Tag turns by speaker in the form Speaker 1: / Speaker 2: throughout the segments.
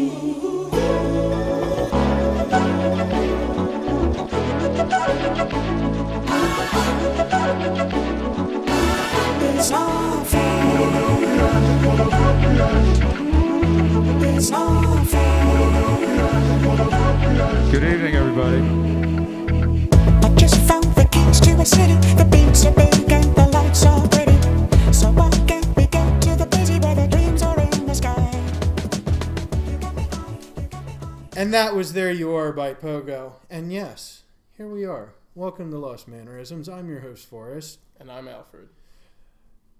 Speaker 1: Good evening, everybody.
Speaker 2: I just found the keys to a city. The beats are big and the lights are pretty. So why can't we go to the busy where the dreams are in the sky? You got me high, you got me high.
Speaker 3: And that was There You Are by Pogo. And yes, here we are. Welcome to Lost Mannerisms. I'm your host, Forrest.
Speaker 4: And I'm Alfred.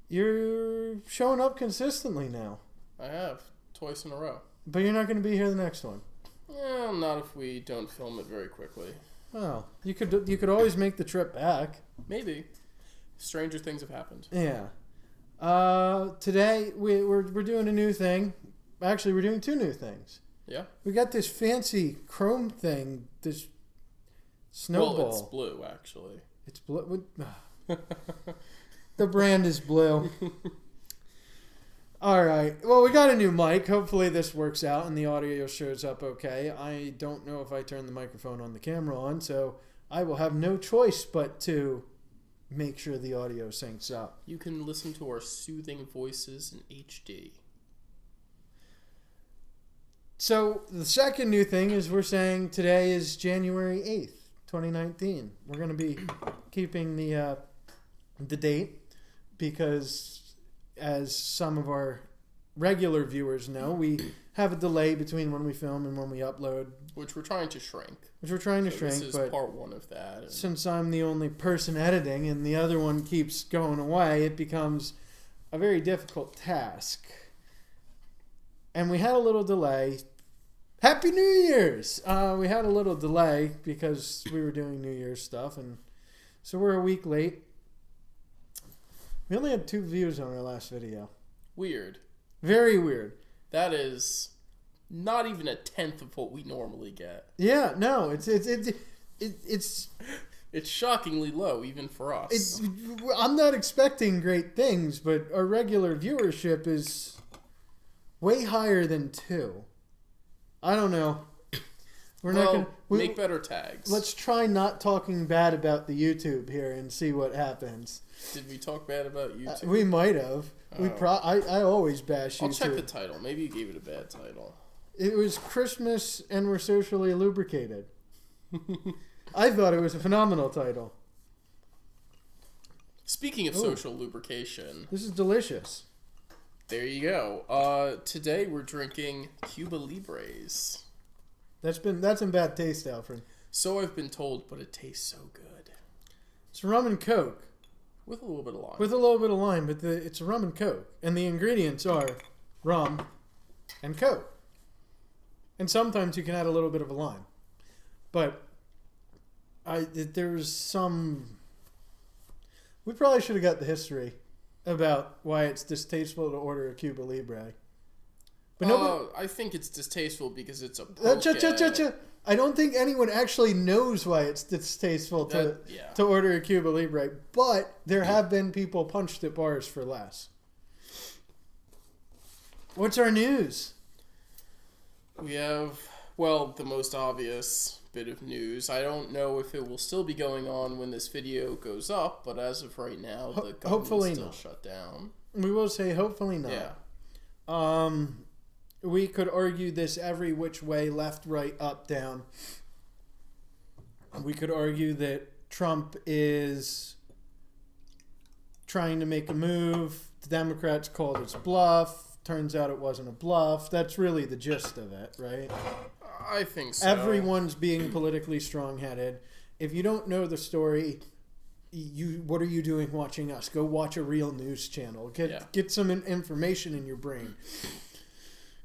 Speaker 3: You're showing up consistently now.
Speaker 4: I have, twice in a row.
Speaker 3: But you're not going to be here the next one.
Speaker 4: Yeah, not if we don't film it very quickly.
Speaker 3: Well, you could always make the trip back.
Speaker 4: Maybe. Stranger things have happened.
Speaker 3: Yeah. Today we're doing a new thing. Actually, we're doing two new things.
Speaker 4: Yeah?
Speaker 3: We got this fancy chrome thing, this snowball.
Speaker 4: Well, it's blue, actually.
Speaker 3: It's blue. The brand is blue. All right. Well, we got a new mic. Hopefully this works out and the audio shows up okay. I don't know if I turn the microphone on the camera on, so I will have no choice but to make sure the audio syncs up.
Speaker 4: You can listen to our soothing voices in HD.
Speaker 3: So the second new thing is we're saying today is January 8th, 2019. We're going to be keeping the date because, as some of our regular viewers know, we have a delay between when we film and when we upload.
Speaker 4: Which we're trying to shrink.
Speaker 3: This
Speaker 4: is
Speaker 3: but
Speaker 4: part one of that. And
Speaker 3: since I'm the only person editing and the other one keeps going away, it becomes a very difficult task. And we had a little delay. Happy New Year's! We had a little delay because we were doing New Year's stuff, and so we're a week late. We only had 2 views on our last video.
Speaker 4: Weird.
Speaker 3: Very weird.
Speaker 4: That is not even a tenth of what we normally get.
Speaker 3: Yeah, no, it's
Speaker 4: It's shockingly low, even for us.
Speaker 3: I'm not expecting great things, but our regular viewership is way higher than 2. I don't know. We're not gonna
Speaker 4: make better tags.
Speaker 3: Let's try not talking bad about the YouTube here and see what happens.
Speaker 4: Did we talk bad about YouTube?
Speaker 3: We might have. I always bash YouTube.
Speaker 4: I'll check the title. Maybe you gave it a bad title.
Speaker 3: It was Christmas and We're Socially Lubricated. I thought it was a phenomenal title.
Speaker 4: Speaking of social lubrication,
Speaker 3: This is delicious.
Speaker 4: there you go. Today we're drinking Cuba Libres.
Speaker 3: That's in bad taste, Alfred.
Speaker 4: So I've been told, but it tastes so good.
Speaker 3: It's rum and Coke.
Speaker 4: With a little bit of lime.
Speaker 3: With a little bit of lime, but it's rum and Coke. And the ingredients are rum and Coke. And sometimes you can add a little bit of a lime. But there's some... We probably should have got the history about why it's distasteful to order a Cuba Libre. But
Speaker 4: I think it's distasteful because it's a poke.
Speaker 3: I don't think anyone actually knows why it's distasteful to order a Cuba Libre, but there have been people punched at bars for less. What's our news?
Speaker 4: We have, the most obvious bit of news. I don't know if it will still be going on when this video goes up, but as of right now, the government is still shut down.
Speaker 3: We will say hopefully not.
Speaker 4: Yeah.
Speaker 3: We could argue this every which way, left, right, up, down. We could argue that Trump is trying to make a move. The Democrats called his bluff. Turns out it wasn't a bluff. That's really the gist of it, right?
Speaker 4: I think so.
Speaker 3: Everyone's being politically strong-headed. If you don't know the story, what are you doing watching us? Go watch a real news channel. Get some information in your brain.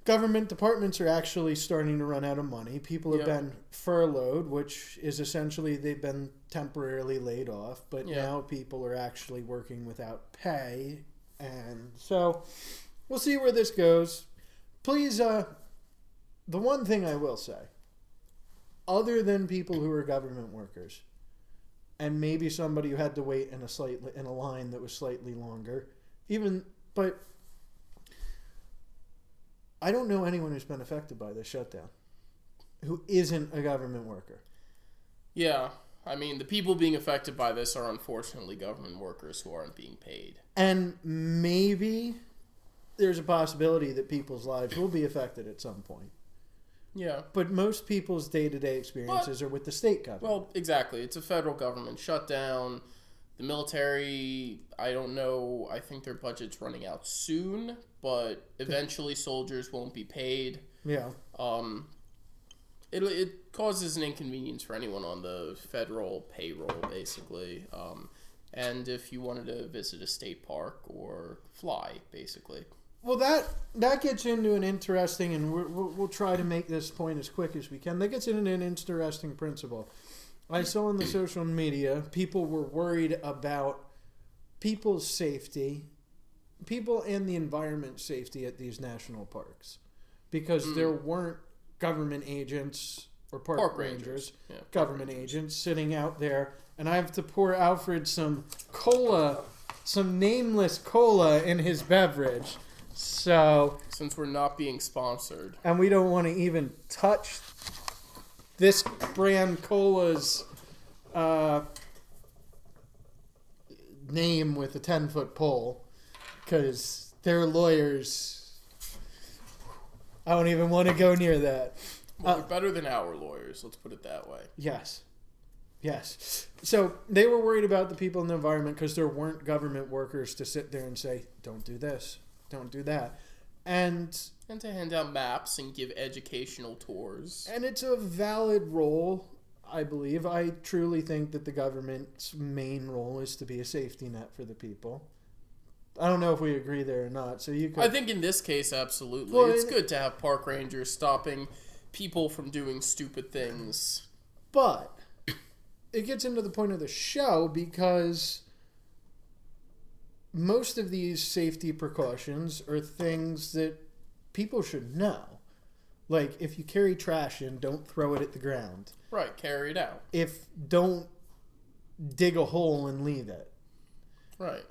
Speaker 3: Government departments are actually starting to run out of money. People have been furloughed, which is essentially they've been temporarily laid off. But now people are actually working without pay. And so we'll see where this goes. Please, the one thing I will say, other than people who are government workers, and maybe somebody who had to wait in a line that was slightly longer, but I don't know anyone who's been affected by this shutdown who isn't a government worker.
Speaker 4: Yeah. I mean, the people being affected by this are unfortunately government workers who aren't being paid.
Speaker 3: And maybe there's a possibility that people's lives will be affected at some point.
Speaker 4: Yeah.
Speaker 3: But most people's day-to-day experiences are with the state government.
Speaker 4: Well, exactly. It's a federal government shutdown. The military, I don't know. I think their budget's running out soon, but eventually soldiers won't be paid.
Speaker 3: Yeah.
Speaker 4: It causes an inconvenience for anyone on the federal payroll, basically. And if you wanted to visit a state park or fly, basically.
Speaker 3: Well, that gets into an interesting, and we'll try to make this point as quick as we can. That gets into an interesting principle. I saw on the social media, people were worried about people's safety, people and the environment's safety at these national parks. Because there weren't government agents or park rangers, government agents sitting out there, and I have to pour Alfred some cola, some nameless cola in his beverage. So,
Speaker 4: since we're not being sponsored,
Speaker 3: and we don't want to even touch this brand cola's name with a 10-foot pole, because their lawyers, I don't even want to go near that.
Speaker 4: Well, they're better than our lawyers, let's put it that way.
Speaker 3: Yes. So they were worried about the people in the environment because there weren't government workers to sit there and say, don't do this, don't do that. And
Speaker 4: to hand out maps and give educational tours.
Speaker 3: And it's a valid role, I believe. I truly think that the government's main role is to be a safety net for the people. I don't know if we agree there or not. So you could...
Speaker 4: I think in this case, absolutely. Well, it's good to have park rangers stopping people from doing stupid things.
Speaker 3: But it gets into the point of the show because most of these safety precautions are things that people should know. Like, if you carry trash in, don't throw it at the ground.
Speaker 4: Right, carry it out.
Speaker 3: Don't dig a hole and leave it.
Speaker 4: Right.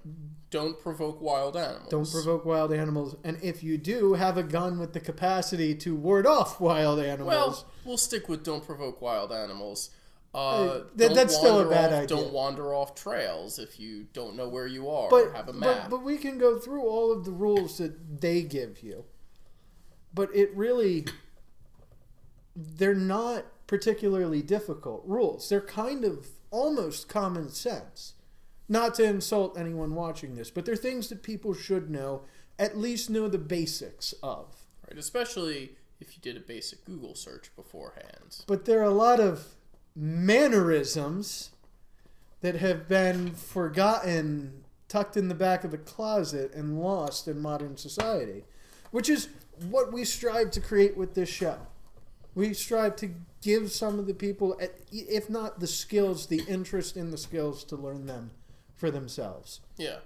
Speaker 4: Don't provoke wild animals.
Speaker 3: Don't provoke wild animals. And if you do, have a gun with the capacity to ward off wild animals.
Speaker 4: Well, we'll stick with don't provoke wild animals.
Speaker 3: That's still a bad idea.
Speaker 4: Don't wander off trails if you don't know where you are or have a map.
Speaker 3: But we can go through all of the rules that they give you. But they're not particularly difficult rules. They're kind of almost common sense. Not to insult anyone watching this, but they're things that people should know, at least know the basics of.
Speaker 4: Right, especially if you did a basic Google search beforehand.
Speaker 3: But there are a lot of mannerisms that have been forgotten, tucked in the back of the closet, and lost in modern society, which is what we strive to create with this show. We strive to give some of the people, if not the skills, the interest in the skills to learn them for themselves.
Speaker 4: Yeah.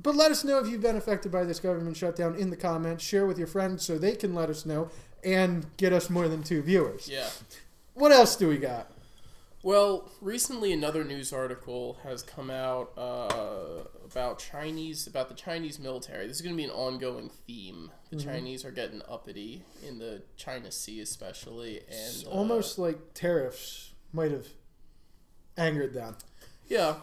Speaker 3: But let us know if you've been affected by this government shutdown in the comments. Share with your friends so they can let us know and get us more than 2 viewers.
Speaker 4: Yeah.
Speaker 3: What else do we got?
Speaker 4: Well, recently another news article has come out about the Chinese military. This is going to be an ongoing theme. The Chinese are getting uppity in the China Sea especially. And
Speaker 3: it's almost like tariffs might have angered them.
Speaker 4: Yeah.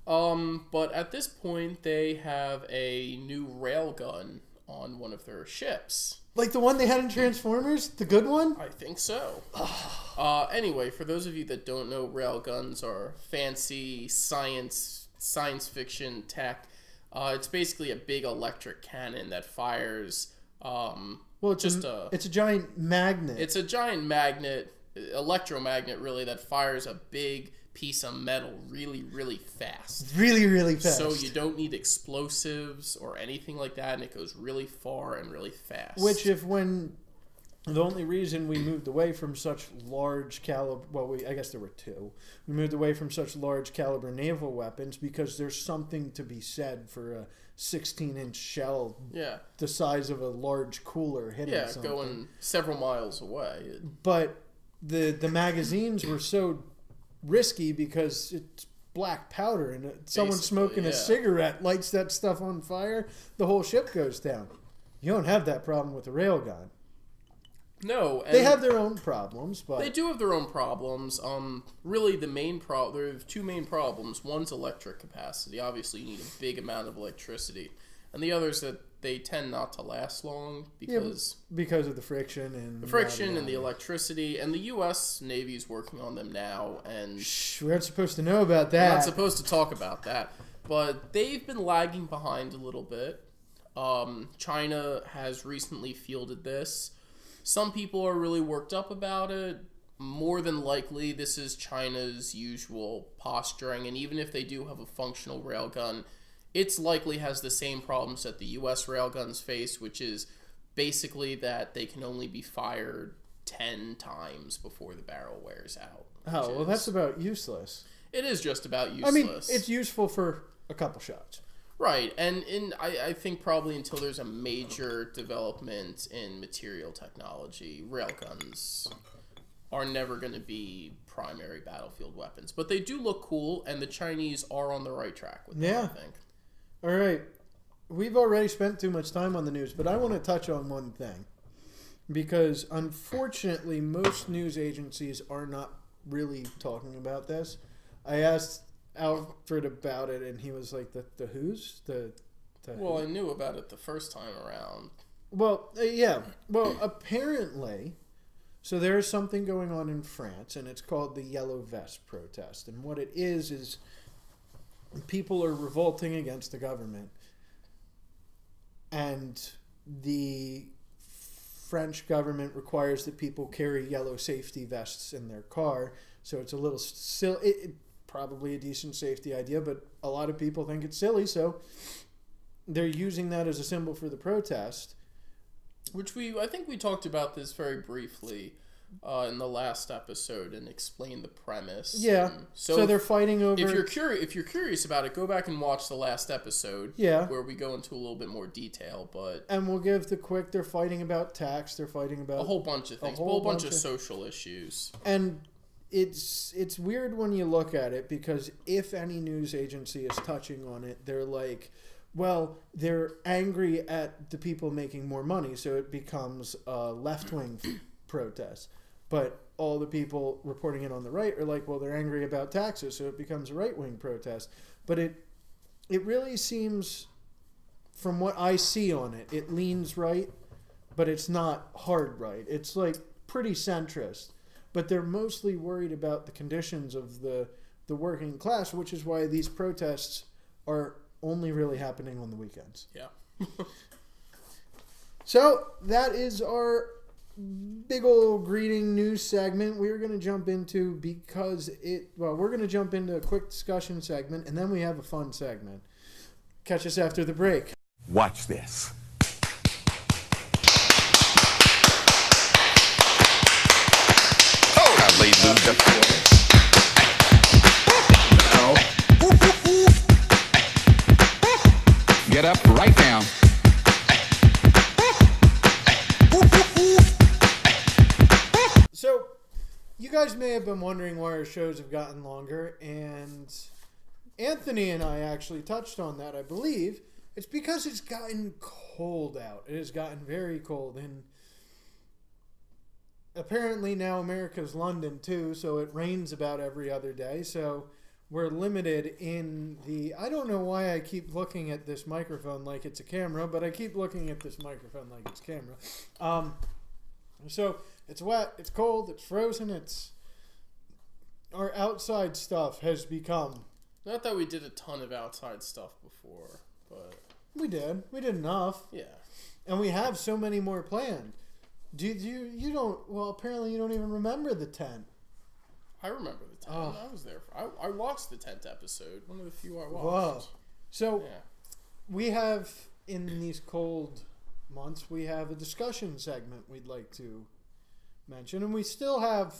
Speaker 4: But at this point, they have a new railgun on one of their ships.
Speaker 3: Like the one they had in Transformers? The good one?
Speaker 4: I think so. Anyway, for those of you that don't know, railguns are fancy science fiction tech. It's basically a big electric cannon that fires...
Speaker 3: it's a giant magnet.
Speaker 4: It's a giant magnet, electromagnet really, that fires a big piece of metal really, really fast.
Speaker 3: Really, really fast.
Speaker 4: So you don't need explosives or anything like that, and it goes really far and really fast.
Speaker 3: The only reason we moved away from such large caliber, I guess there were 2. We moved away from such large caliber naval weapons because there's something to be said for a 16-inch shell, the size of a large cooler hitting something.
Speaker 4: Going several miles away.
Speaker 3: But the magazines were so risky because it's black powder, and someone smoking a cigarette lights that stuff on fire, the whole ship goes down. You don't have that problem with a railgun.
Speaker 4: No,
Speaker 3: they have their own problems, but
Speaker 4: they do have their own problems. Really, there are two main problems. One's electric capacity. Obviously, you need a big amount of electricity, and the other is that they tend not to last long because
Speaker 3: of the friction and
Speaker 4: the electricity. And the U.S. Navy is working on them now. And
Speaker 3: we aren't supposed to know about that.
Speaker 4: We're not supposed to talk about that, but they've been lagging behind a little bit. China has recently fielded this. Some people are really worked up about it. More than likely, this is China's usual posturing, and even if they do have a functional railgun, it's likely has the same problems that the U.S. railguns face, which is basically that they can only be fired 10 times before the barrel wears out.
Speaker 3: Oh, well, that's about useless.
Speaker 4: It is just about useless.
Speaker 3: I mean, it's useful for a couple shots.
Speaker 4: Right, and I think probably until there's a major development in material technology, railguns are never going to be primary battlefield weapons. But they do look cool, and the Chinese are on the right track with them, I think.
Speaker 3: All right. We've already spent too much time on the news, but I want to touch on one thing. Because, unfortunately, most news agencies are not really talking about this. I asked Alfred about it, and he was like, the who's?
Speaker 4: Well, I knew about it the first time around.
Speaker 3: Well, yeah. Well, apparently, so there's something going on in France, and it's called the Yellow Vest protest. And what it is people are revolting against the government. And the French government requires that people carry yellow safety vests in their car. So it's a little silly. Probably a decent safety idea, but a lot of people think it's silly, so they're using that as a symbol for the protest.
Speaker 4: Which I think we talked about this very briefly in the last episode and explained the premise.
Speaker 3: Yeah. So they're fighting over.
Speaker 4: If you're curious about it, go back and watch the last episode.
Speaker 3: Yeah.
Speaker 4: Where we go into a little bit more detail,
Speaker 3: and we'll give the quick. They're fighting about tax. They're fighting about
Speaker 4: a whole bunch of things. A whole bunch of social issues.
Speaker 3: And it's weird when you look at it, because if any news agency is touching on it, they're like, well, they're angry at the people making more money, so it becomes a left-wing protest. But all the people reporting it on the right are like, well, they're angry about taxes, so it becomes a right-wing protest. But it really seems, from what I see on it, it leans right, but it's not hard right. It's like pretty centrist. But they're mostly worried about the conditions of the working class, which is why these protests are only really happening on the weekends.
Speaker 4: Yeah.
Speaker 3: So that is our big old greeting news segment. We're going to jump into we're going to jump into a quick discussion segment, and then we have a fun segment. Catch us after the break.
Speaker 5: Watch this. Get up right now.
Speaker 3: So, you guys may have been wondering why our shows have gotten longer, and Anthony and I actually touched on that, I believe. It's because it's gotten cold out. It has gotten very cold, and apparently now America's London too, so it rains about every other day, so we're limited in I don't know why I keep looking at this microphone like it's a camera, but I keep looking at this microphone like it's a camera. So it's wet, it's cold, it's frozen, our outside stuff has become...
Speaker 4: Not that we did a ton of outside stuff before, but...
Speaker 3: We did enough.
Speaker 4: Yeah.
Speaker 3: And we have so many more planned. You don't... Well, apparently you don't even remember the tent.
Speaker 4: I remember the tent. I was there. I watched the tent episode. One of the few I watched.
Speaker 3: Whoa. So, we have, in these cold months, we have a discussion segment we'd like to mention. And we still have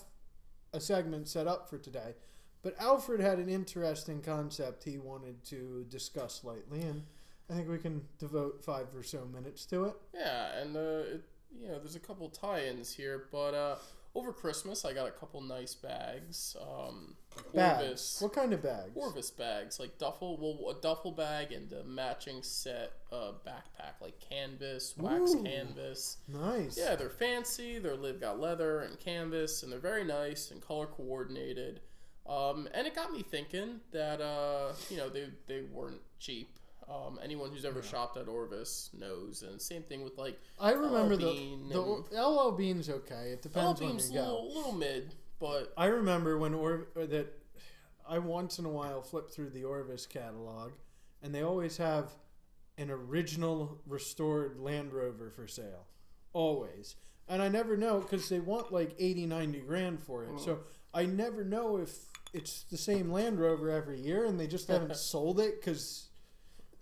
Speaker 3: a segment set up for today. But Alfred had an interesting concept he wanted to discuss lightly. And I think we can devote 5 or so minutes to it.
Speaker 4: Yeah, and there's a couple tie-ins here, but over Christmas, I got a couple nice bags.
Speaker 3: Bags.
Speaker 4: Orvis.
Speaker 3: What kind of bags?
Speaker 4: Orvis bags, like a duffel bag and a matching set backpack, like canvas, wax canvas.
Speaker 3: Nice.
Speaker 4: Yeah, they're fancy. They've got leather and canvas, and they're very nice and color coordinated. And it got me thinking that they weren't cheap. Anyone who's ever shopped at Orvis knows, and same thing with like
Speaker 3: I remember
Speaker 4: LL
Speaker 3: the LL Bean's okay. It depends
Speaker 4: LL
Speaker 3: on
Speaker 4: Bean's
Speaker 3: you go.
Speaker 4: a little mid, but
Speaker 3: I remember when that I once in a while flip through the Orvis catalog, and they always have an original restored Land Rover for sale, always. And I never know because they want like 80, 90 grand for it. So I never know if it's the same Land Rover every year and they just haven't sold it because.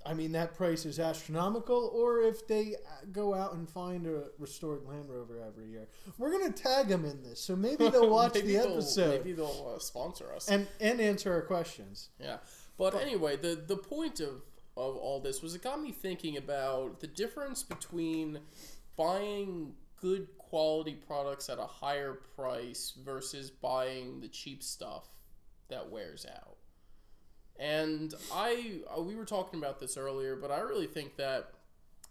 Speaker 3: I mean, that price is astronomical, or if they go out and find a restored Land Rover every year. We're going to tag them in this, so maybe they'll watch the episode.
Speaker 4: Maybe they'll sponsor us.
Speaker 3: And answer our questions.
Speaker 4: Yeah. But anyway, the point of all this was it got me thinking about the difference between buying good quality products at a higher price versus buying the cheap stuff that wears out. And we were talking about this earlier, but I really think that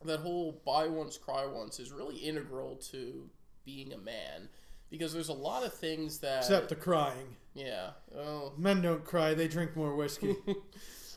Speaker 4: whole buy once, cry once is really integral to being a man, because there's a lot of things that...
Speaker 3: Except the crying.
Speaker 4: Yeah.
Speaker 3: Men don't cry, they drink more whiskey.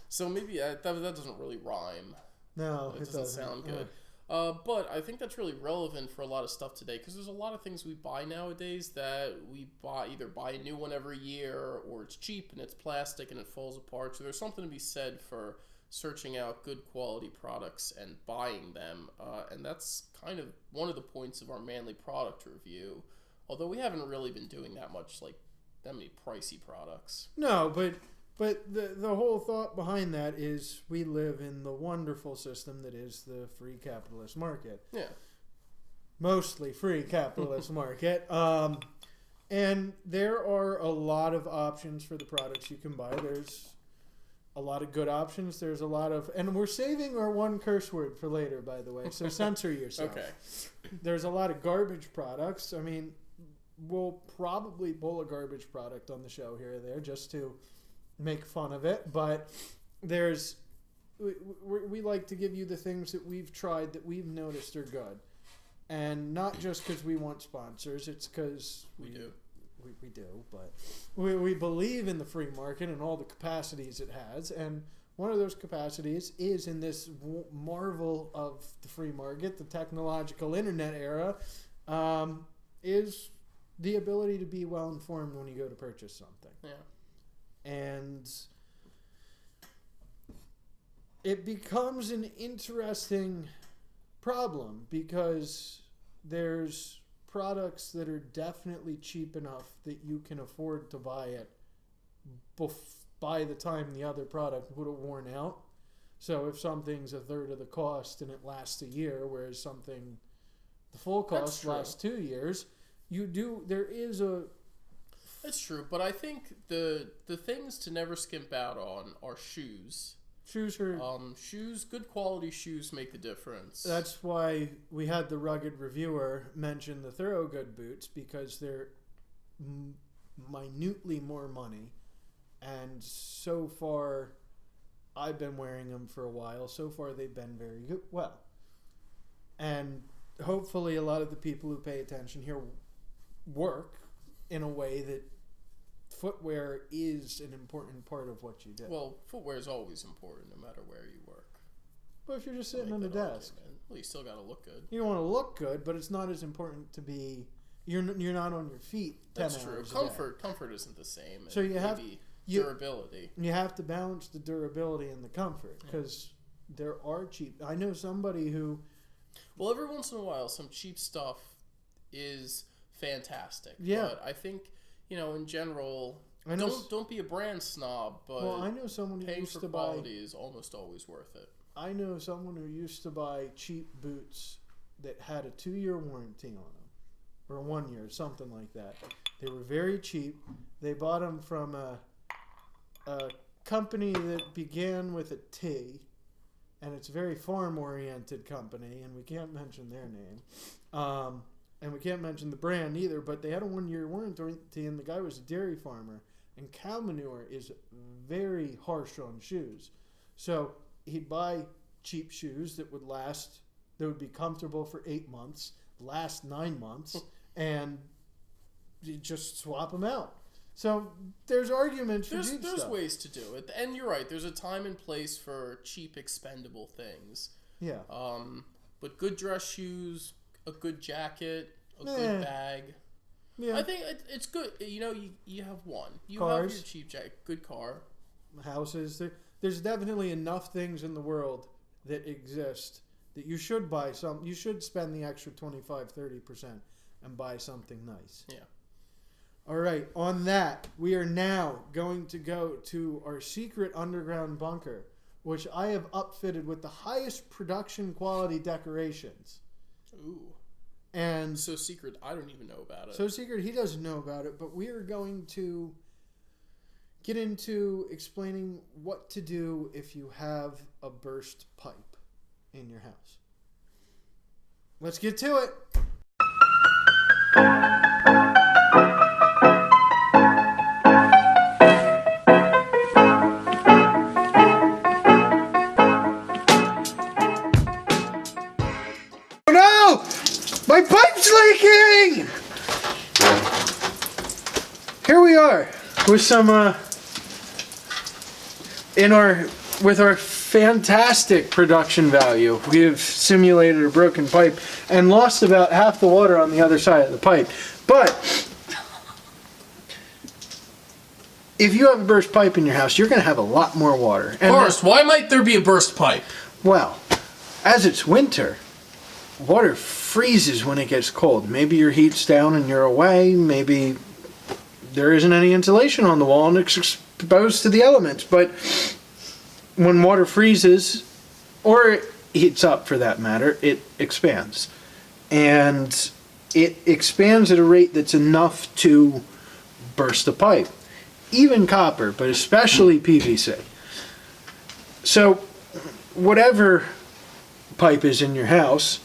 Speaker 4: So maybe that doesn't really rhyme.
Speaker 3: No,
Speaker 4: it doesn't sound good. But I think that's really relevant for a lot of stuff today, because there's a lot of things we buy nowadays that we either buy a new one every year, or it's cheap and it's plastic and it falls apart. So there's something to be said for searching out good quality products and buying them. And that's kind of one of the points of our manly product review. Although we haven't really been doing that many pricey products.
Speaker 3: No, but the whole thought behind that is we live in the wonderful system that is the free capitalist market.
Speaker 4: Yeah.
Speaker 3: Mostly free capitalist market. And there are a lot of options for the products you can buy. There's a lot of good options. There's a lot of... And we're saving our one curse word for later, by the way, so censor yourself.
Speaker 4: Okay.
Speaker 3: There's a lot of garbage products. I mean, we'll probably pull a garbage product on the show here or there just to... make fun of it, but we like to give you the things that we've tried that we've noticed are good, and not just because we want sponsors. It's because we do, but we believe in the free market and all the capacities it has, and one of those capacities is in this marvel of the free market, the technological internet era, is the ability to be well informed when you go to purchase something.
Speaker 4: Yeah.
Speaker 3: And it becomes an interesting problem because there's products that are definitely cheap enough that you can afford to buy it by the time the other product would have worn out. So if something's a third of the cost and it lasts a year, whereas something the full cost lasts 2 years, there is a...
Speaker 4: That's true, but I think the things to never skimp out on are shoes.
Speaker 3: Shoes are...
Speaker 4: good quality shoes make the difference.
Speaker 3: That's why we had the rugged reviewer mention the Thorogood boots, because they're minutely more money. And so far, I've been wearing them for a while. So far, they've been very good. Well, and hopefully a lot of the people who pay attention here work in a way that footwear is an important part of what you do.
Speaker 4: Well, footwear is always important no matter where you work.
Speaker 3: But if you're just sitting on the desk,
Speaker 4: well, you still got to look good.
Speaker 3: You don't want to look good, but it's not as important to be. You're not on your feet 10
Speaker 4: That's
Speaker 3: hours
Speaker 4: true.
Speaker 3: a day.
Speaker 4: Comfort isn't the same.
Speaker 3: So you have
Speaker 4: durability.
Speaker 3: You have to balance the durability and the comfort, because there are cheap. I know somebody who.
Speaker 4: Well, every once in a while, some cheap stuff is fantastic.
Speaker 3: Yeah.
Speaker 4: But I think, in general, don't be a brand snob, but
Speaker 3: I know someone who used to buy...
Speaker 4: quality is almost always worth it.
Speaker 3: I know someone who used to buy cheap boots that had a 2-year warranty on them, or 1 year, something like that. They were very cheap. They bought them from a company that began with a T, and it's a very farm-oriented company, and we can't mention their name. and we can't mention the brand either, but they had a 1-year warranty, and the guy was a dairy farmer. And cow manure is very harsh on shoes. So he'd buy cheap shoes that would be comfortable for 8 months, last 9 months, and you just swap them out. So there's arguments for cheap
Speaker 4: There's
Speaker 3: stuff.
Speaker 4: ways to do it. And you're right, there's a time and place for cheap, expendable things.
Speaker 3: Yeah.
Speaker 4: But good dress shoes, a good jacket, a good bag.
Speaker 3: Yeah.
Speaker 4: I think it's good. You know, you have one. You
Speaker 3: Cars.
Speaker 4: have your cheap jacket, good car.
Speaker 3: Houses. There's definitely enough things in the world that exist that you should buy some. You should spend the extra 25-30% and buy something nice.
Speaker 4: Yeah.
Speaker 3: All right. On that, we are now going to go to our secret underground bunker, which I have upfitted with the highest production quality decorations.
Speaker 4: Ooh.
Speaker 3: And
Speaker 4: So secret, I don't even know about it.
Speaker 3: so secret, he doesn't know about it, but we are going to get into explaining what to do if you have a burst pipe in your house. Let's get to it. Oh no! My pipe's leaking! Here we are with some with our fantastic production value. We have simulated a broken pipe and lost about half the water on the other side of the pipe. But if you have a burst pipe in your house, you're going to have a lot more water. And
Speaker 4: First, why might there be a burst pipe?
Speaker 3: well, as it's winter, water freezes when it gets cold. Maybe your heat's down and you're away. Maybe there isn't any insulation on the wall and it's exposed to the elements. But when water freezes, or it heats up for that matter, it expands. And it expands at a rate that's enough to burst a pipe. Even copper, but especially PVC. So whatever pipe is in your house,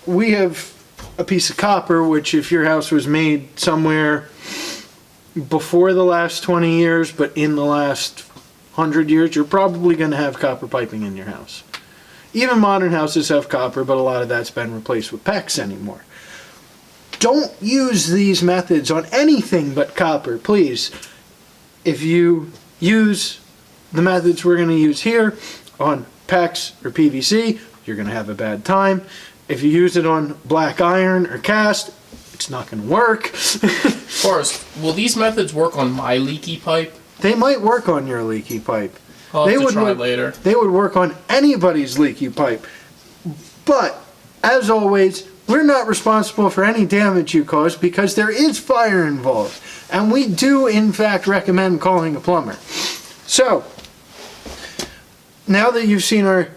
Speaker 3: we have a piece of copper, which if your house was made somewhere before the last 20 years, but in the last 100 years, you're probably going to have copper piping in your house. Even modern houses have copper, but a lot of that's been replaced with PEX anymore. Don't use these methods on anything but copper, please. If you use the methods we're going to use here on PEX or PVC, you're going to have a bad time. If you use it on black iron or cast, it's not going to work.
Speaker 4: Forrest, will these methods work on my leaky pipe?
Speaker 3: They might work on your leaky pipe.
Speaker 4: I'll have to try later.
Speaker 3: They would work on anybody's leaky pipe. But, as always, we're not responsible for any damage you cause because there is fire involved. And we do, in fact, recommend calling a plumber. So, now that you've seen our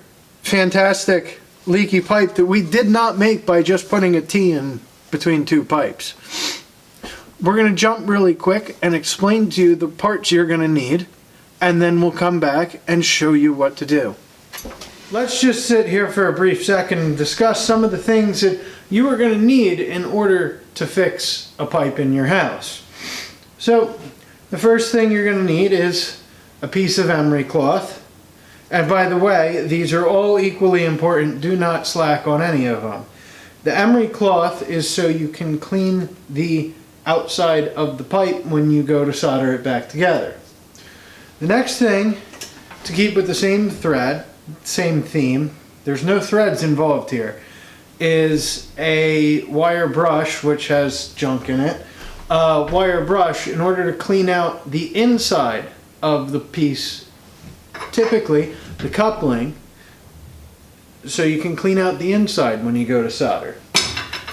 Speaker 3: fantastic leaky pipe that we did not make by just putting a T in between two pipes, we're going to jump really quick and explain to you the parts you're going to need, and then we'll come back and show you what to do. Let's just sit here for a brief second and discuss some of the things that you are going to need in order to fix a pipe in your house. So, the first thing you're going to need is a piece of emery cloth. And by the way, these are all equally important. Do not slack on any of them. The emery cloth is so you can clean the outside of the pipe when you go to solder it back together. The next thing, to keep with the same thread, same theme, there's no threads involved here, is a wire brush which has junk in it. Wire brush in order to clean out the inside of the piece, typically the coupling, so you can clean out the inside when you go to solder.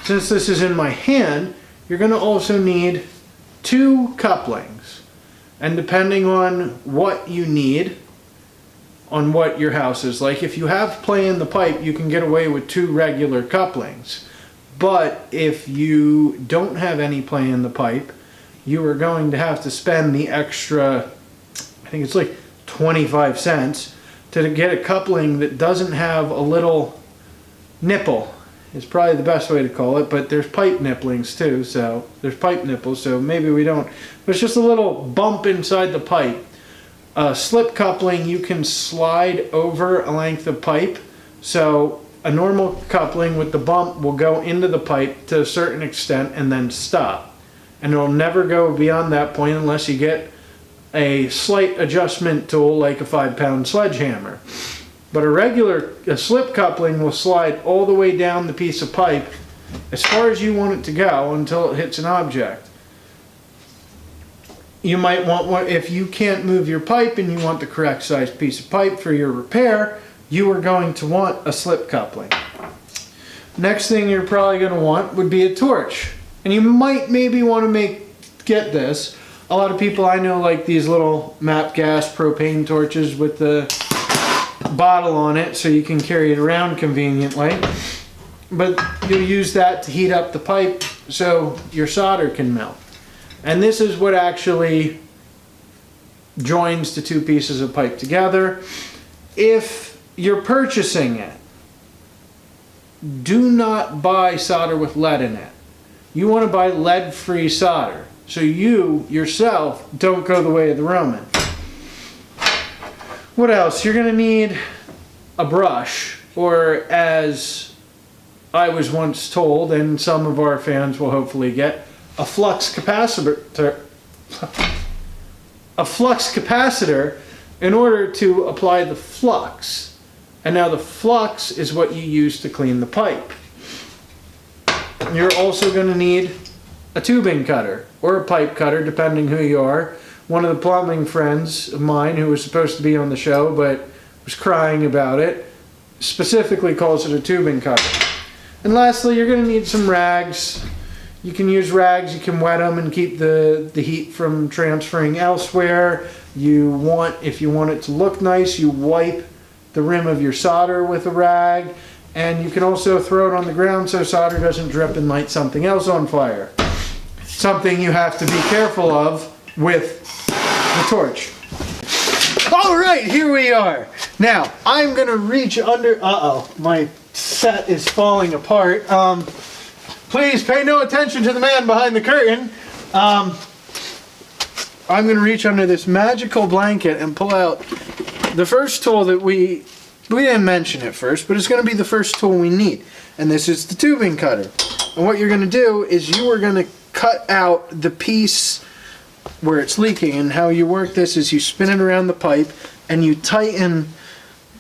Speaker 3: Since this is in my hand, you're going to also need 2 couplings, and depending on what you need, on what your house is like, if you have play in the pipe, you can get away with 2 regular couplings. But if you don't have any play in the pipe, you are going to have to spend the extra, I think it's like 25 cents to get a coupling that doesn't have a little nipple is probably the best way to call it, but there's pipe nipplings too, so there's pipe nipples, so maybe we don't. But it's just a little bump inside the pipe. Slip coupling, you can slide over a length of pipe, so a normal coupling with the bump will go into the pipe to a certain extent and then stop. And it'll never go beyond that point unless you get a slight adjustment tool like a 5-pound sledgehammer. But a slip coupling will slide all the way down the piece of pipe as far as you want it to go until it hits an object. You might want one, if you can't move your pipe and you want the correct size piece of pipe for your repair, you are going to want a slip coupling. Next thing you're probably going to want would be a torch. And you might maybe want to get this. A lot of people I know like these little MAP gas propane torches with the bottle on it so you can carry it around conveniently. But you'll use that to heat up the pipe so your solder can melt. And this is what actually joins the two pieces of pipe together. If you're purchasing it, do not buy solder with lead in it. You want to buy lead-free solder so you yourself don't go the way of the Roman. What else? You're going to need a brush, or as I was once told, and some of our fans will hopefully get, a flux capacitor. A flux capacitor in order to apply the flux. And now the flux is what you use to clean the pipe. You're also going to need a tubing cutter or a pipe cutter, depending who you are. One of the plumbing friends of mine who was supposed to be on the show but was crying about it specifically calls it a tubing cutter. And lastly, you're going to need some rags. You can use rags, you can wet them and keep the heat from transferring elsewhere. If you want it to look nice, you wipe the rim of your solder with a rag. And you can also throw it on the ground so solder doesn't drip and light something else on fire. Something you have to be careful of with the torch. All right, here we are. Now, I'm gonna reach under, my set is falling apart. Please pay no attention to the man behind the curtain. I'm gonna reach under this magical blanket and pull out the first tool that we didn't mention it first, but it's gonna be the first tool we need. And this is the tubing cutter. And what you're gonna do is you are gonna cut out the piece where it's leaking, and how you work this is you spin it around the pipe and you tighten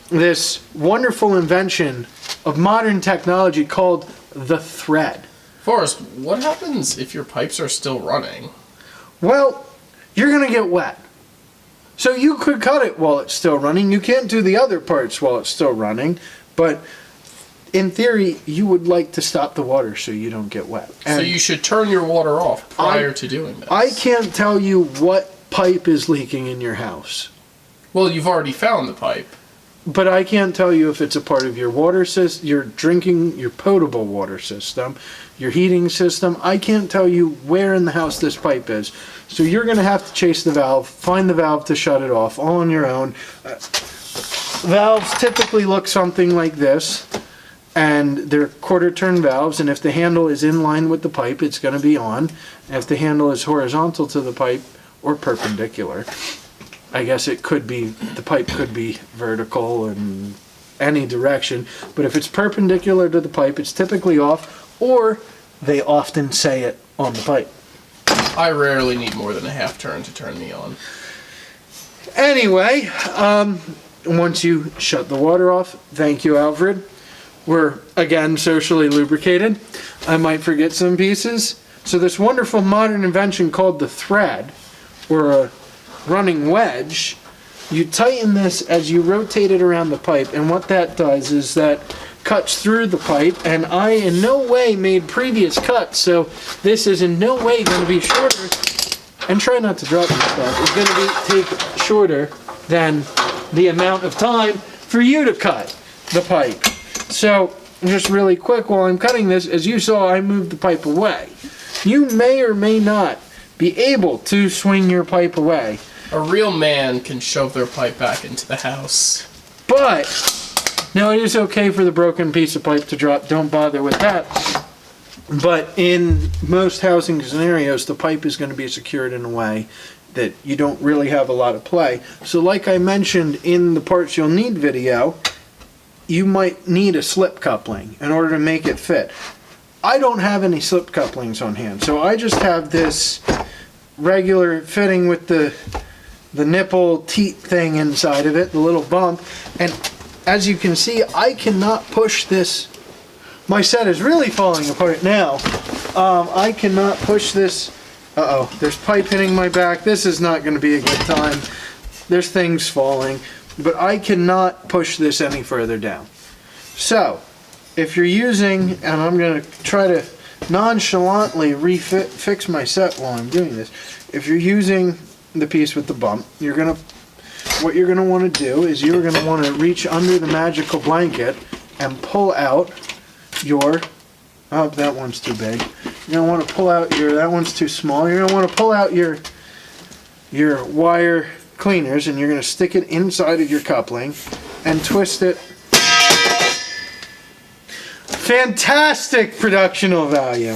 Speaker 3: this wonderful invention of modern technology called the thread.
Speaker 4: Forrest, what happens if your pipes are still running?
Speaker 3: Well, you're going to get wet. So you could cut it while it's still running. You can't do the other parts while it's still running, but in theory, you would like to stop the water so you don't get wet. And
Speaker 4: so you should turn your water off prior to doing this.
Speaker 3: I can't tell you what pipe is leaking in your house.
Speaker 4: Well, you've already found the pipe.
Speaker 3: But I can't tell you if it's a part of your water system, your potable water system, your heating system. I can't tell you where in the house this pipe is. So you're going to have to chase the valve, find the valve to shut it off, all on your own. Valves typically look something like this, and they're quarter-turn valves, and if the handle is in line with the pipe, it's going to be on. And if the handle is horizontal to the pipe or perpendicular, I guess the pipe could be vertical in any direction, but if it's perpendicular to the pipe, it's typically off, or they often say it on the pipe.
Speaker 4: I rarely need more than a half turn to turn me on.
Speaker 3: Anyway, once you shut the water off, thank you, Alfred. We're, again, socially lubricated. I might forget some pieces. So this wonderful modern invention called the thread, or a running wedge, you tighten this as you rotate it around the pipe, and what that does is that cuts through the pipe, and I in no way made previous cuts, so this is in no way going to be shorter, and try not to drop this stuff, it's going to take shorter than the amount of time for you to cut the pipe. So just really quick, while I'm cutting this, as you saw, I moved the pipe away. You may or may not be able to swing your pipe away.
Speaker 4: A real man can shove their pipe back into the house.
Speaker 3: But Now it is okay for the broken piece of pipe to drop, don't bother with that. But in most housing scenarios, the pipe is going to be secured in a way that you don't really have a lot of play. So like I mentioned in the parts you'll need video, you might need a slip coupling in order to make it fit. I don't have any slip couplings on hand, so I just have this regular fitting with the nipple teat thing inside of it, the little bump, and as you can see, I cannot push this. My set is really falling apart now. I cannot push this. Uh-oh, there's pipe hitting my back. This is not going to be a good time. There's things falling, but I cannot push this any further down. So, if you're using, and I'm going to try to nonchalantly fix my set while I'm doing this. If you're using the piece with the bump, what you're gonna want to do is you're gonna want to reach under the magical blanket and pull out your. Oh, that one's too big. You're gonna want to pull out your. That one's too small. You're gonna want to pull out your wire cleaners, and you're gonna stick it inside of your coupling and twist it. Fantastic productional value.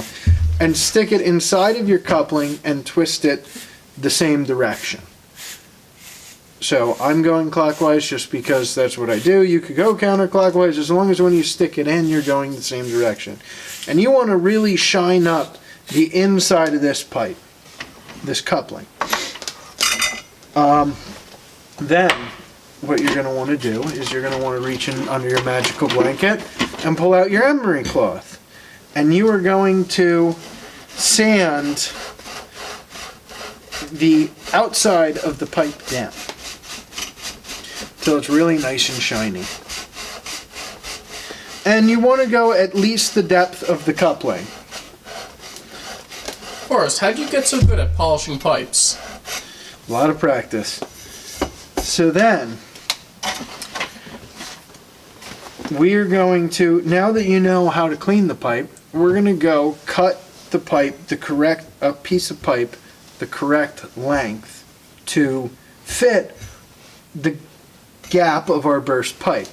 Speaker 3: And stick it inside of your coupling and twist it the same direction. So I'm going clockwise just because that's what I do. You could go counterclockwise as long as when you stick it in, you're going the same direction. And you want to really shine up the inside of this pipe, this coupling. Then what you're going to want to do is you're going to want to reach in under your magical blanket and pull out your emery cloth. And you are going to sand the outside of the pipe down till it's really nice and shiny. And you want to go at least the depth of the coupling.
Speaker 4: Forrest, how do you get so good at polishing pipes?
Speaker 3: A lot of practice. So then, we're going to, now that you know how to clean the pipe, we're going to go cut the pipe, a piece of pipe, the correct length to fit the gap of our burst pipe.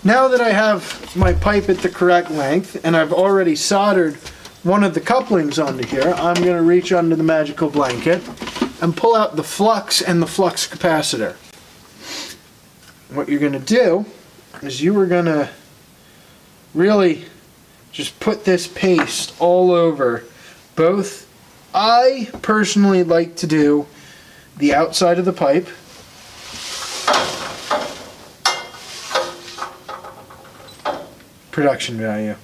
Speaker 3: Now that I have my pipe at the correct length and I've already soldered one of the couplings onto here, I'm going to reach under the magical blanket and pull out the flux and the flux capacitor. What you're going to do is you are going to really just put this paste all over both. I personally like to do the outside of the pipe production value.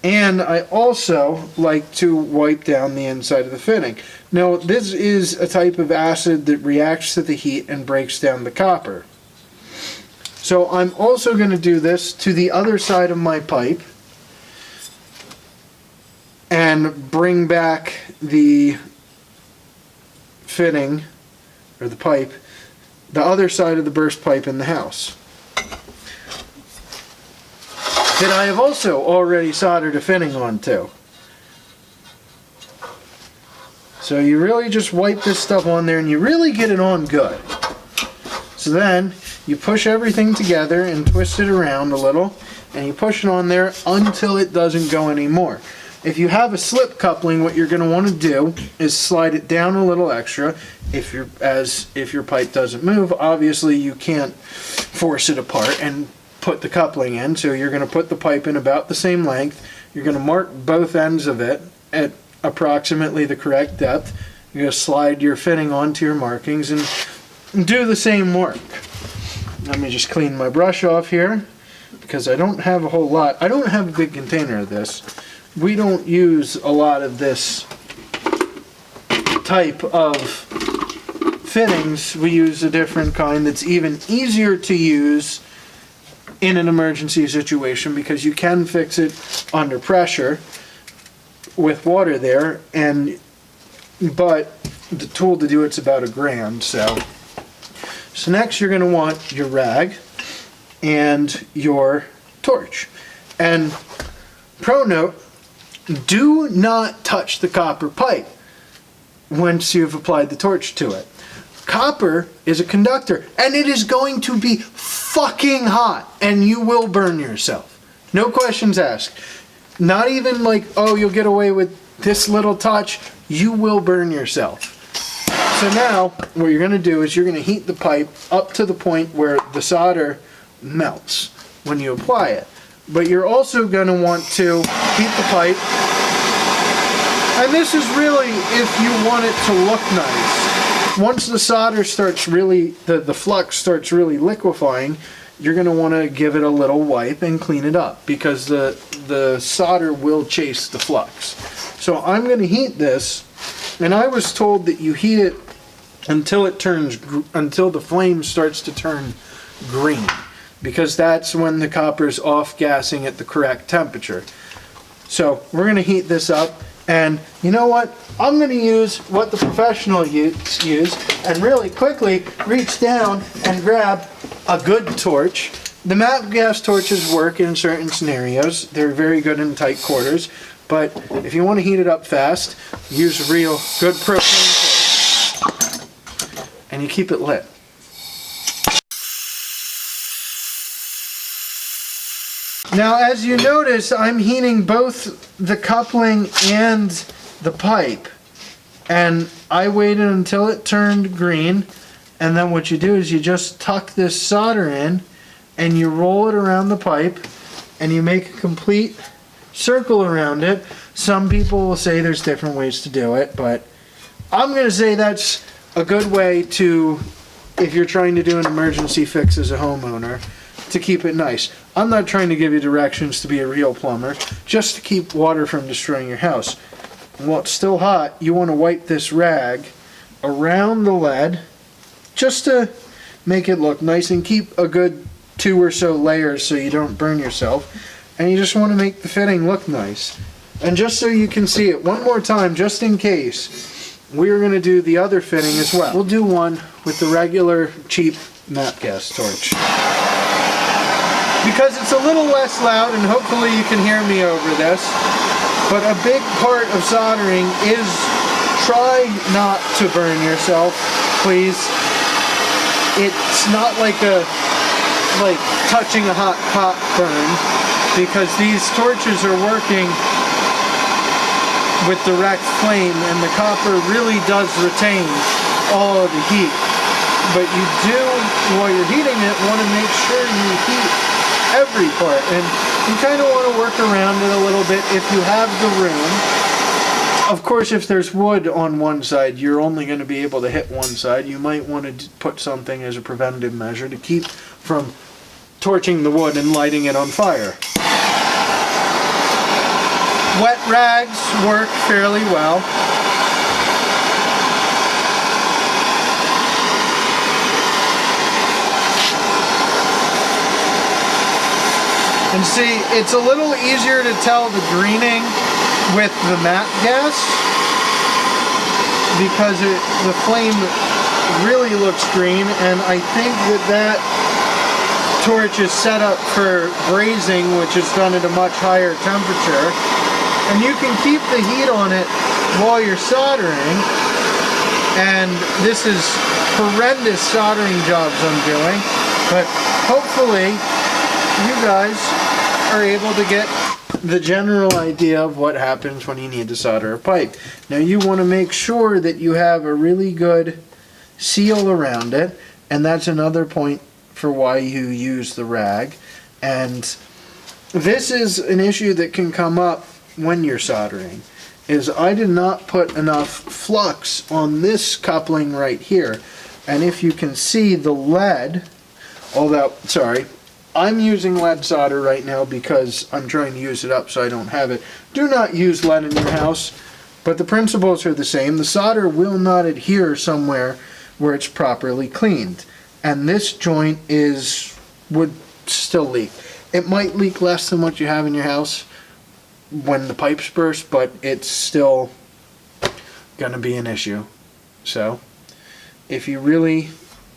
Speaker 3: And I also like to wipe down the inside of the fitting. Now, this is a type of acid that reacts to the heat and breaks down the copper. So I'm also going to do this to the other side of my pipe and bring back the fitting, or the pipe, the other side of the burst pipe in the house. That I have also already soldered a fitting onto. So you really just wipe this stuff on there and you really get it on good. So then you push everything together and twist it around a little and you push it on there until it doesn't go anymore. If you have a slip coupling, what you're going to want to do is slide it down a little extra. If your pipe doesn't move, obviously you can't force it apart and put the coupling in. So you're going to put the pipe in about the same length. You're going to mark both ends of it at approximately the correct depth. You're going to slide your fitting onto your markings and do the same work. Let me just clean my brush off here because I don't have a whole lot. I don't have a big container of this. We don't use a lot of this type of fittings. We use a different kind that's even easier to use in an emergency situation because you can fix it under pressure with water there, but the tool to do it's about $1 gram. So next you're going to want your rag and your torch. And pro note, do not touch the copper pipe once you've applied the torch to it. copper is a conductor, and it is going to be fucking hot, and you will burn yourself. No questions asked. Not even like, oh, you'll get away with this little touch. You will burn yourself. So now, what you're going to do is you're going to heat the pipe up to the point where the solder melts when you apply it. But you're also going to want to heat the pipe. And this is really if you want it to look nice. Once the solder starts really, the flux starts really liquefying, you're going to want to give it a little wipe and clean it up because the solder will chase the flux. So I'm going to heat this, and I was told that you heat it until the flame starts to turn green, because that's when the copper's off gassing at the correct temperature. So we're going to heat this up, and you know what? I'm going to use what the professionals use and really quickly reach down and grab a good torch. The MAP gas torches work in certain scenarios. They're very good in tight quarters, but if you want to heat it up fast, use a real good propane torch, and you keep it lit. Now, as you notice, I'm heating both the coupling and the pipe, and I waited until it turned green, and then what you do is you just tuck this solder in and you roll it around the pipe and you make a complete circle around it. Some people will say there's different ways to do it, but I'm going to say that's a good way to, if you're trying to do an emergency fix as a homeowner, to keep it nice. I'm not trying to give you directions to be a real plumber, just to keep water from destroying your house. And while it's still hot, you want to wipe this rag around the lead just to make it look nice and keep a good 2 or so layers so you don't burn yourself. And you just want to make the fitting look nice. And just so you can see it one more time, just in case, we're going to do the other fitting as well. We'll do one with the regular cheap MAP gas torch. Because it's a little less loud, and hopefully you can hear me over this, but a big part of soldering is try not to burn yourself, please. It's not like touching a hot pot burn, because these torches are working with direct flame, and the copper really does retain all of the heat. But you do, while you're heating it, want to make sure you heat every part, and you kind of want to work around it a little bit if you have the room. Of course, if there's wood on one side, you're only going to be able to hit one side. You might want to put something as a preventative measure to keep from torching the wood and lighting it on fire. Wet rags work fairly well. And see, it's a little easier to tell the greening with the MAP gas because the flame really looks green, and I think that torch is set up for brazing, which is done at a much higher temperature. And you can keep the heat on it while you're soldering, and this is horrendous soldering jobs I'm doing, but hopefully you guys are able to get the general idea of what happens when you need to solder a pipe. Now you want to make sure that you have a really good seal around it, and that's another point for why you use the rag. And this is an issue that can come up when you're soldering, is I did not put enough flux on this coupling right here. And if you can see the lead, I'm using lead solder right now because I'm trying to use it up so I don't have it. Do not use lead in your house, but the principles are the same. The solder will not adhere somewhere where it's properly cleaned. And this joint would still leak. It might leak less than what you have in your house when the pipes burst, but it's still gonna be an issue. So if you really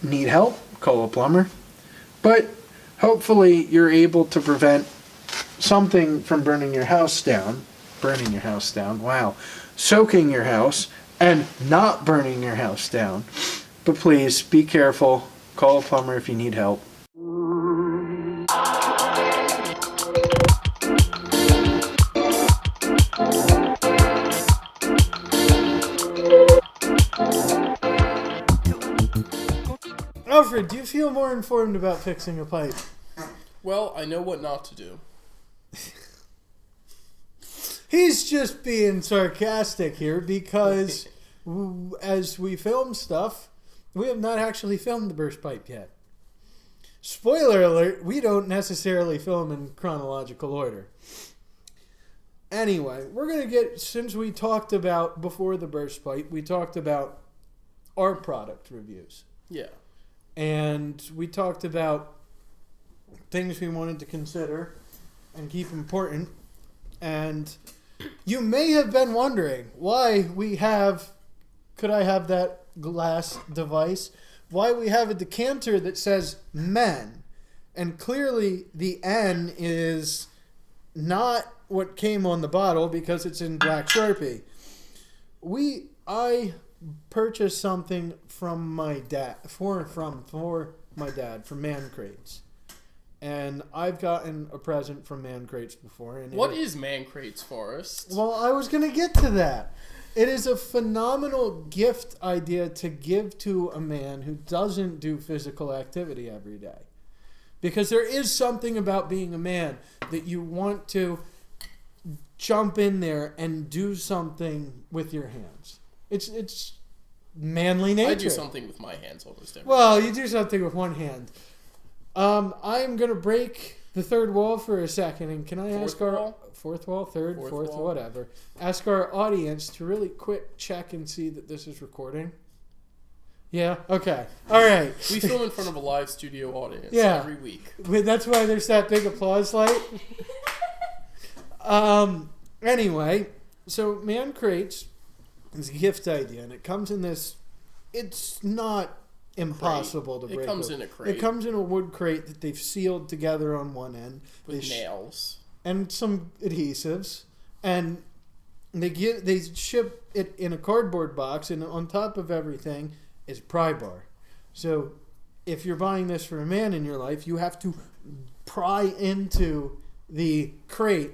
Speaker 3: need help, call a plumber. But hopefully you're able to prevent something from burning your house down, soaking your house, and not burning your house down. But please, be careful. Call a plumber if you need help. Alfred, do you feel more informed about fixing a pipe?
Speaker 4: Well, I know what not to do.
Speaker 3: He's just being sarcastic here because as we film stuff, we have not actually filmed the burst pipe yet. Spoiler alert, we don't necessarily film in chronological order. Anyway, we're going to get, since we talked about, before the burst pipe, we talked about our product reviews.
Speaker 4: Yeah.
Speaker 3: And we talked about things we wanted to consider and keep important. And you may have been wondering why we have, could I have that glass device? Why we have a decanter that says men. And clearly the N is not what came on the bottle because it's in black Sharpie. I purchased something from my dad, for my dad, from Mancrates. And I've gotten a present from Mancrates before. And
Speaker 4: what is Mancrates, Forrest?
Speaker 3: Well, I was going to get to that. It is a phenomenal gift idea to give to a man who doesn't do physical activity every day. Because there is something about being a man that you want to jump in there and do something with your hands. It's manly nature.
Speaker 4: I do something with my hands almost every day.
Speaker 3: Well, you do something with one hand. I'm going to break the third wall for a second, and can I ask our... Fourth wall, fourth wall, whatever. Ask our audience to really quick check and see that this is recording. Yeah? Okay. All right.
Speaker 4: We film in front of a live studio audience every week.
Speaker 3: That's why there's that big applause light. Anyway, so Mancrates is a gift idea, and it comes in this... It's not impossible to break.
Speaker 4: It comes in a crate.
Speaker 3: It comes in a wood crate that they've sealed together on one end.
Speaker 4: With nails.
Speaker 3: And some adhesives, and they ship it in a cardboard box, and on top of everything is pry bar. So if you're buying this for a man in your life, you have to pry into the crate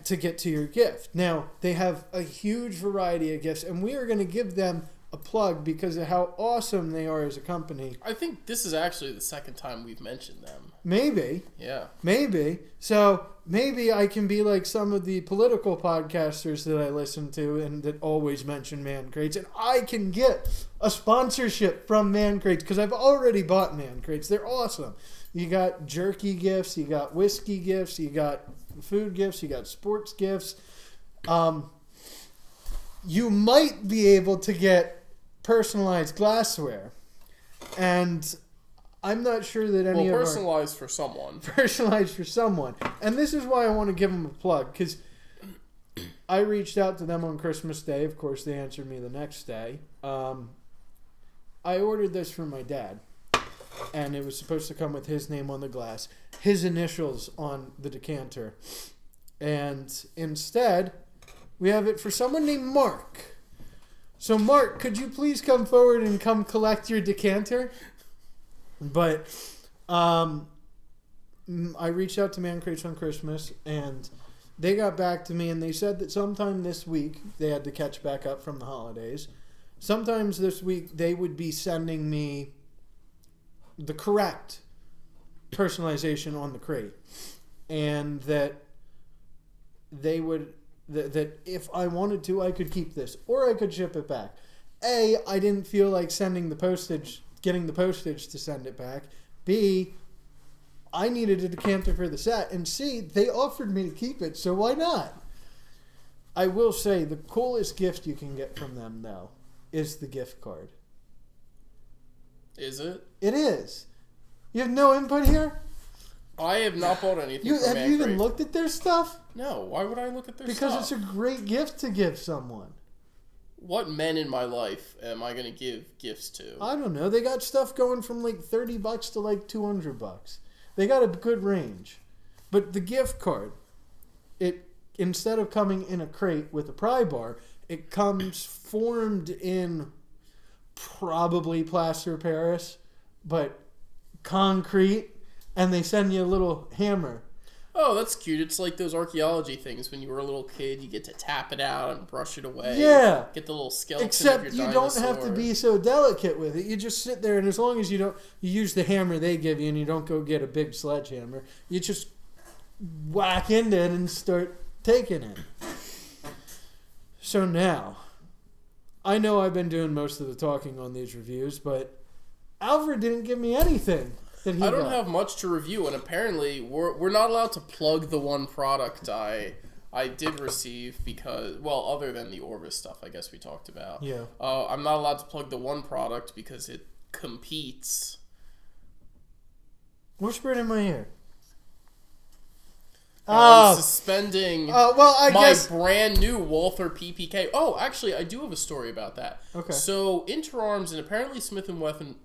Speaker 3: to get to your gift. Now, they have a huge variety of gifts, and we are going to give them a plug because of how awesome they are as a company.
Speaker 4: I think this is actually the second time we've mentioned them.
Speaker 3: Maybe.
Speaker 4: Yeah.
Speaker 3: Maybe. So maybe I can be like some of the political podcasters that I listen to and that always mention Mancrates, and I can get a sponsorship from Mancrates because I've already bought Mancrates. They're awesome. You got jerky gifts, you got whiskey gifts, you got food gifts, you got sports gifts. You might be able to get personalized glassware, and I'm not sure that any of
Speaker 4: personalized for someone.
Speaker 3: Personalized for someone. And this is why I want to give them a plug, because I reached out to them on Christmas Day. Of course, they answered me the next day. I ordered this for my dad, and it was supposed to come with his name on the glass, his initials on the decanter. And instead, we have it for someone named Mark. So, Mark, could you please come forward and come collect your decanter? But I reached out to Mancrates on Christmas, and they got back to me, and they said that sometime this week, they had to catch back up from the holidays. Sometimes this week, they would be sending me the correct personalization on the crate. And that they would... That if I wanted to, I could keep this, or I could ship it back. A, I didn't feel like getting the postage to send it back. B, I needed a decanter for the set. And C, they offered me to keep it, so why not? I will say the coolest gift you can get from them, though, is the gift card.
Speaker 4: Is it?
Speaker 3: It is. You have no input here?
Speaker 4: I have not bought anything from
Speaker 3: Have you even looked at their stuff?
Speaker 4: No. Why would I look at their stuff?
Speaker 3: Because it's a great gift to give someone.
Speaker 4: What men in my life am I going to give gifts to?
Speaker 3: I don't know. They got stuff going from like $30 to like $200. They got a good range. But the gift card, it instead of coming in a crate with a pry bar, it comes formed in probably plaster of Paris, but concrete, and they send you a little hammer.
Speaker 4: Oh, that's cute. It's like those archaeology things. When you were a little kid, you get to tap it out and brush it away.
Speaker 3: Yeah.
Speaker 4: Get the little skeleton
Speaker 3: Except
Speaker 4: of your
Speaker 3: you
Speaker 4: dinosaur.
Speaker 3: don't have to be so delicate with it. You just sit there, and as long as you use the hammer they give you, and you don't go get a big sledgehammer, you just whack into it and start taking it. So now, I know I've been doing most of the talking on these reviews, but Alfred didn't give me anything. I
Speaker 4: don't have much to review, and apparently we're not allowed to plug the one product I did receive because, well, other than the Orvis stuff I guess we talked about.
Speaker 3: Yeah.
Speaker 4: I'm not allowed to plug the one product because it competes.
Speaker 3: Whisper it in my ear.
Speaker 4: I'm suspending
Speaker 3: I
Speaker 4: my
Speaker 3: guess
Speaker 4: brand new Walther PPK. Oh, actually, I do have a story about that.
Speaker 3: Okay.
Speaker 4: So, Interarms and apparently Smith & Wesson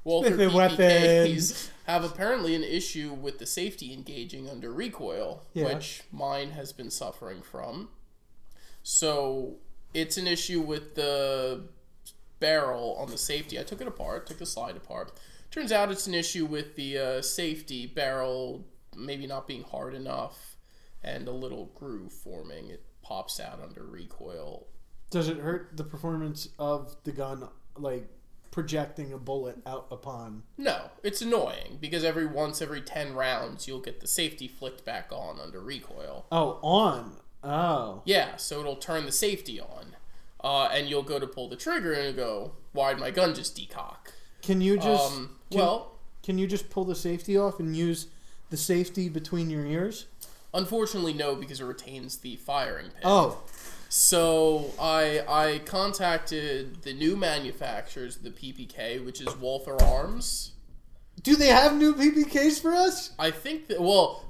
Speaker 4: Walther
Speaker 3: Smith &
Speaker 4: PPKs have apparently an issue with the safety engaging under recoil,
Speaker 3: Yeah.
Speaker 4: which mine has been suffering from. So it's an issue with the barrel on the safety. I took it apart, took the slide apart. Turns out it's an issue with the safety barrel maybe not being hard enough and a little groove forming. It pops out under recoil.
Speaker 3: Does it hurt the performance of the gun, like projecting a bullet out upon?
Speaker 4: No, it's annoying because every 10 rounds you'll get the safety flicked back on under recoil.
Speaker 3: Oh, on. Oh.
Speaker 4: Yeah, so it'll turn the safety on. And you'll go to pull the trigger and it'll go, why'd my gun just decock?
Speaker 3: Can you just can you just pull the safety off and use the safety between your ears?
Speaker 4: Unfortunately, no, because it retains the firing pin.
Speaker 3: Oh.
Speaker 4: So I contacted the new manufacturers of the PPK, which is Walther Arms.
Speaker 3: Do they have new PPKs for us?
Speaker 4: I think that,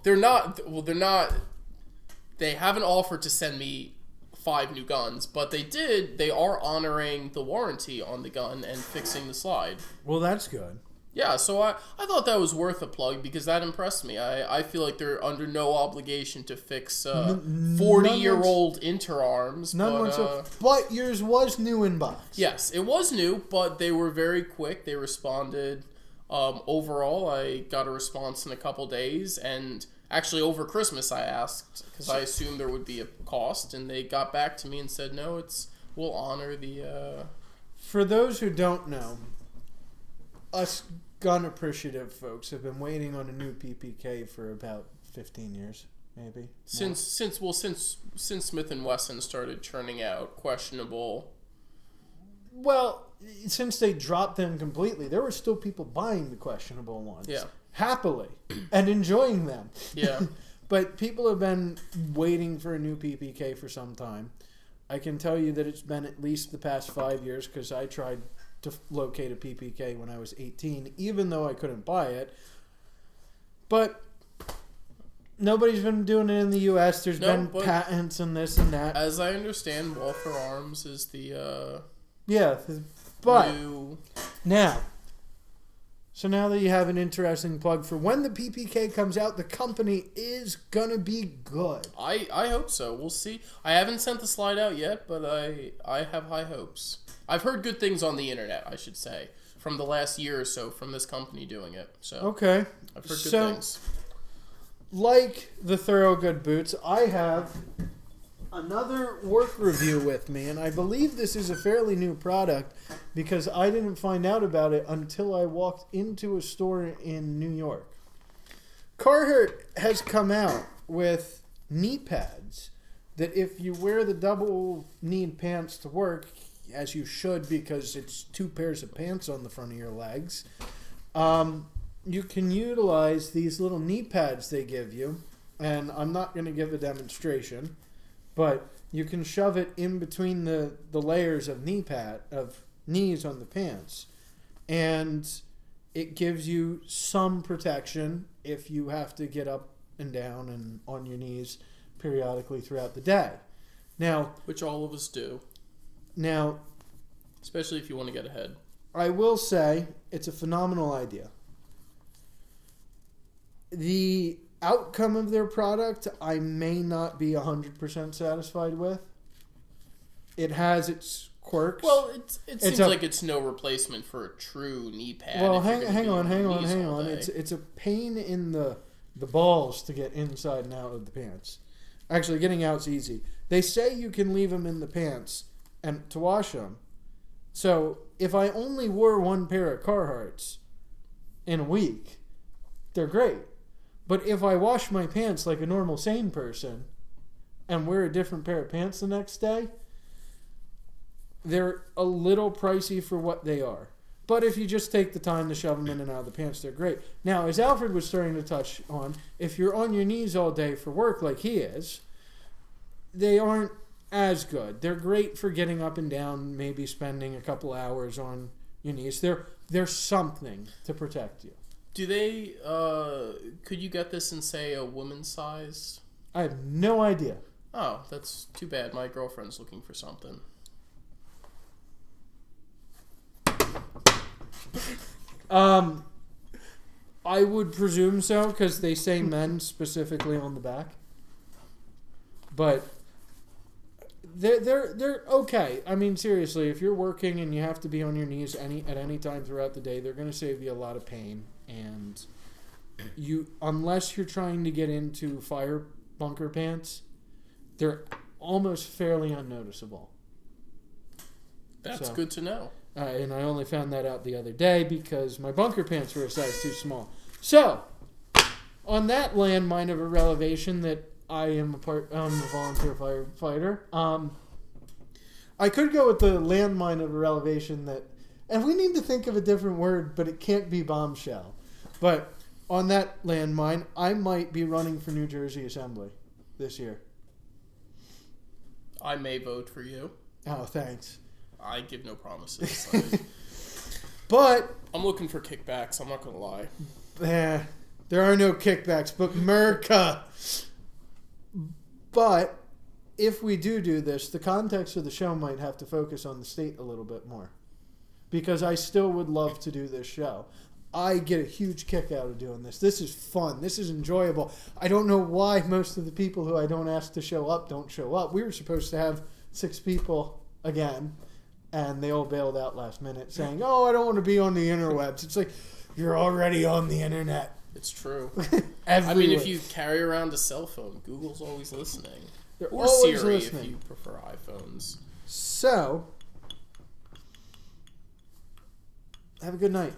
Speaker 4: they're not. They haven't offered to send me 5 new guns, but they are honoring the warranty on the gun and fixing the slide.
Speaker 3: Well, that's good.
Speaker 4: Yeah, so I thought that was worth a plug because that impressed me. I feel like they're under no obligation to fix 40-year-old Interarms.
Speaker 3: But yours was new in box.
Speaker 4: Yes, it was new, but they were very quick. They responded. Overall, I got a response in a couple days, and actually over Christmas I asked because I assumed there would be a cost, and they got back to me and said, no, we'll honor the...
Speaker 3: For those who don't know, us gun appreciative folks have been waiting on a new PPK for about 15 years, maybe.
Speaker 4: Since Smith & Wesson started churning out questionable...
Speaker 3: Well, since they dropped them completely, there were still people buying the questionable ones.
Speaker 4: Yeah.
Speaker 3: Happily. And enjoying them.
Speaker 4: Yeah.
Speaker 3: But people have been waiting for a new PPK for some time. I can tell you that it's been at least the past 5 years because I tried to locate a PPK when I was 18, even though I couldn't buy it. But nobody's been doing it in the U.S. There's been patents and this and that.
Speaker 4: As I understand, Walther Arms is the
Speaker 3: but
Speaker 4: new...
Speaker 3: now that you have an interesting plug for when the PPK comes out, the company is gonna be good.
Speaker 4: I hope so. We'll see. I haven't sent the slide out yet, but I have high hopes. I've heard good things on the internet, I should say, from the last year or so from this company doing it. So
Speaker 3: okay,
Speaker 4: I've heard good things.
Speaker 3: Like the Thorogood boots, I have another work review with me, and I believe this is a fairly new product because I didn't find out about it until I walked into a store in New York. Carhartt has come out with knee pads that if you wear the double-kneed pants to work, as you should because it's 2 pairs of pants on the front of your legs, you can utilize these little knee pads they give you, and I'm not going to give a demonstration, but you can shove it in between the layers of knees on the pants, and it gives you some protection if you have to get up and down and on your knees periodically throughout the day. Now,
Speaker 4: which all of us do.
Speaker 3: Now,
Speaker 4: especially if you want to get ahead.
Speaker 3: I will say it's a phenomenal idea. The outcome of their product, I may not be 100% satisfied with. It has its quirks.
Speaker 4: Well, it seems like it's no replacement for a true knee pad.
Speaker 3: Well, hang on. It's a pain in the balls to get inside and out of the pants. Actually, getting out's easy. They say you can leave them in the pants and to wash them. So if I only wore one pair of Carhartts in a week, they're great. But if I wash my pants like a normal sane person and wear a different pair of pants the next day, they're a little pricey for what they are. But if you just take the time to shove them in and out of the pants, they're great. Now, as Alfred was starting to touch on, if you're on your knees all day for work like he is, they aren't as good. They're great for getting up and down, maybe spending a couple hours on your knees. They're something to protect you.
Speaker 4: Do they, could you get this in, say, a woman's size?
Speaker 3: I have no idea.
Speaker 4: Oh, that's too bad. My girlfriend's looking for something.
Speaker 3: I would presume so, because they say men specifically on the back. But they're okay. I mean, seriously, if you're working and you have to be on your knees at any time throughout the day, they're going to save you a lot of pain. And unless you're trying to get into fire bunker pants, they're almost fairly unnoticeable.
Speaker 4: That's good to know.
Speaker 3: And I only found that out the other day because my bunker pants were a size too small. So, on that landmine of a revelation that I am a volunteer firefighter, I could go with the landmine of a revelation that, and we need to think of a different word, but it can't be bombshell. But on that landmine, I might be running for New Jersey Assembly this year.
Speaker 4: I may vote for you.
Speaker 3: Oh, thanks.
Speaker 4: I give no promises.
Speaker 3: But
Speaker 4: I'm looking for kickbacks. I'm not going to lie.
Speaker 3: There are no kickbacks, but Merca. But if we do this, the context of the show might have to focus on the state a little bit more. Because I still would love to do this show. I get a huge kick out of doing this. This is fun. This is enjoyable. I don't know why most of the people who I don't ask to show up don't show up. We were supposed to have 6 people again. And they all bailed out last minute saying, oh, I don't want to be on the interwebs. It's like, you're already on the internet.
Speaker 4: It's true.
Speaker 3: I
Speaker 4: mean, if you carry around a cell phone, Google's always listening.
Speaker 3: They're
Speaker 4: or
Speaker 3: always
Speaker 4: Siri
Speaker 3: listening.
Speaker 4: if you prefer iPhones.
Speaker 3: So, have a good night.